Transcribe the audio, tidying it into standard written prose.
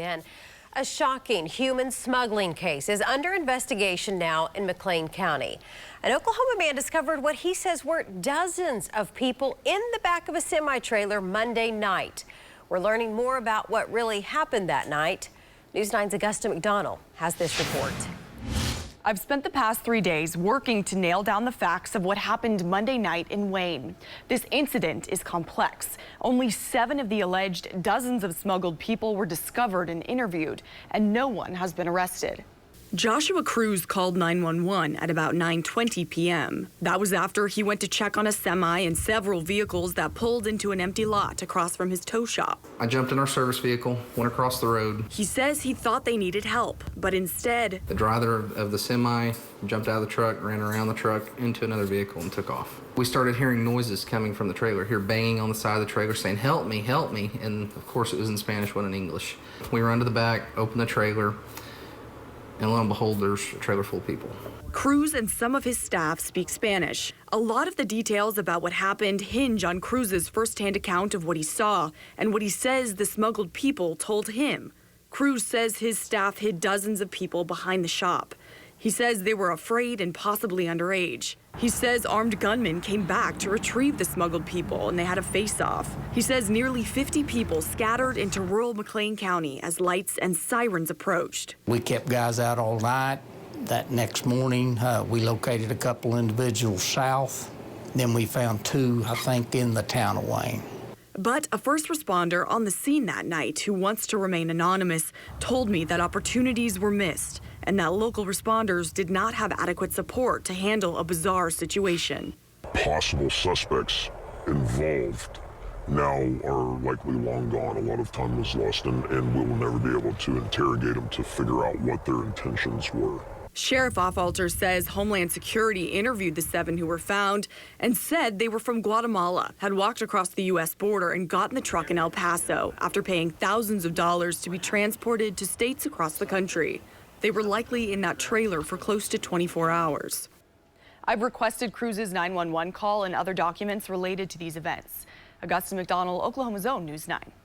And a shocking human smuggling case is under investigation now in McClain County. An Oklahoma man discovered what he says were dozens of people in the back of a semi-trailer Monday night. We're learning more about what really happened that night. News 9's Augusta McDonald has this report. I've spent the past 3 days working to nail down the facts of what happened Monday night in Wayne. This incident is complex. Only 7 of the alleged dozens of smuggled people were discovered and interviewed, and no one has been arrested. Joshua Cruz called 911 at about 9:20 p.m. That was after he went to check on a semi and several vehicles that pulled into an empty lot across from his tow shop. I jumped in our service vehicle, went across the road. He says he thought they needed help, but instead, The driver of the semi jumped out of the truck, ran around the truck into another vehicle and took off. We started hearing noises coming from the trailer, here banging on the side of the trailer saying, help me, and of course it was in Spanish, wasn't in English. We run to the back, open the trailer, and lo and behold, there's a trailer full of people. Cruz and some of his staff speak Spanish. A lot of the details about what happened hinge on Cruz's firsthand account of what he saw and what he says the smuggled people told him. Cruz says his staff hid dozens of people behind the shop. He says they were afraid and possibly underage. He says armed gunmen came back to retrieve the smuggled people and they had a face-off. He says nearly 50 people scattered into rural McClain County as lights and sirens approached. We kept guys out all night. That next morning, we located a couple individuals south. Then we found 2, I think, in the town of Wayne. But a first responder on the scene that night who wants to remain anonymous told me that opportunities were missed and that local responders did not have adequate support to handle a bizarre situation. Possible suspects involved now are likely long gone. A lot of time was lost, and we will never be able to interrogate them to figure out what their intentions were. Sheriff Offalter says Homeland Security interviewed the 7 who were found and said they were from Guatemala, had walked across the U.S. border and got in the truck in El Paso after paying thousands of dollars to be transported to states across the country. They were likely in that trailer for close to 24 hours. I've requested Cruz's 911 call and other documents related to these events. Augusta McDonald, Oklahoma's own News 9.